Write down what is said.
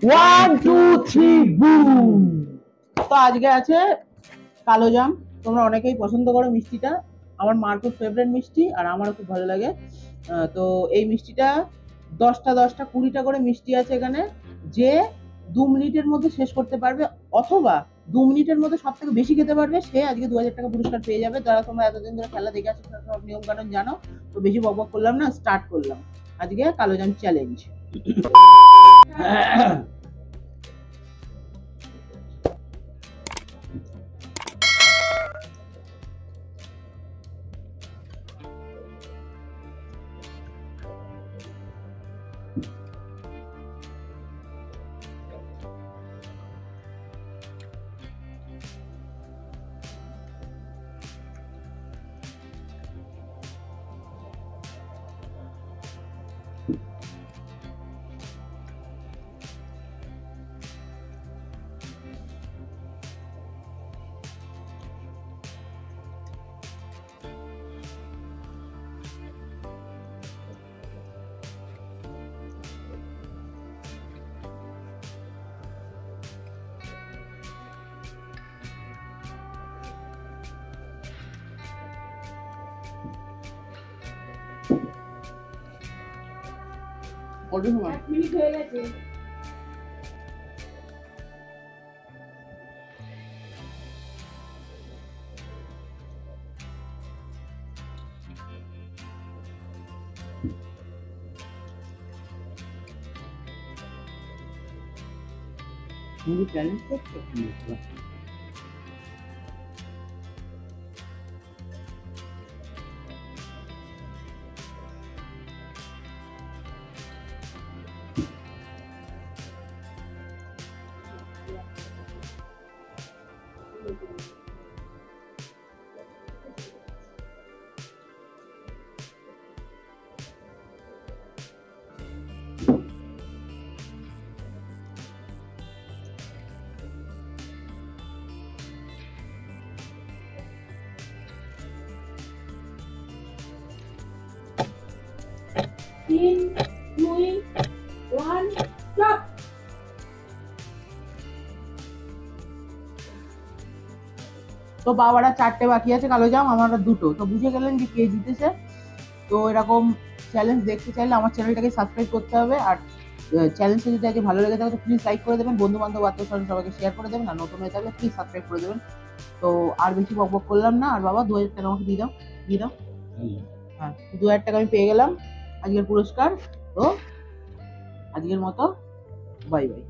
One two three broom. তো আজকে আছে কালো জাম। তোমরা অনেকেই পছন্দ করো মিষ্টিটা, আমার মার খুব ফেভারিট মিষ্টি আর আমারও খুব ভালো লাগে। তো এই মিষ্টিটা 10টা 20টা করে মিষ্টি আছে এখানে, যে 2 মিনিটের মধ্যে শেষ করতে পারবে অথবা 2 মিনিটের মধ্যে সব থেকে বেশি খেতে পারবে সে আজকে 2000 টাকা পুরস্কার পেয়ে যাবে। যারা তোমরা এতদিন ধরে খেলা দেখে আসছো সব নিয়ম কানুন জানো, তো বেশি বকবক করলাম না, স্টার্ট করলাম আজকে কালো জাম চ্যালেঞ্জ। কত সময়? 1 মিনিট হয়ে গেছে। তুমি চ্যালেঞ্জ করছো? তিন, দুই, ওয়ান, স্টপ। তো বাবারা 4টে বাকি আছে কালো জাম, আমারা 2টো। তো বুঝে গেলেন যে কে জিতেছে। তো এরকম চ্যালেঞ্জ দেখতে চাইলে আমার চ্যানেলটাকে সাবস্ক্রাইব করতে হবে, আর চ্যালেঞ্জটা যদি আজকে ভালো লেগে থাকে তো প্লিজ লাইক করে দেবেন, বন্ধু বান্ধব আত্মীয় স্বজন সবাইকে শেয়ার করে দেবেন, আর নতুন হয়ে থাকলে প্লিজ সাবস্ক্রাইব করে দেবেন। তো আর বেশি বকবক করলাম না, আর বাবা 2000 টাকা আমাকে দিয়ে দাও, দিয়ে দাও। হ্যাঁ, 2000 টাকা আমি পেয়ে গেলাম আজকের পুরস্কার। তো আজকের মতো বাই বাই।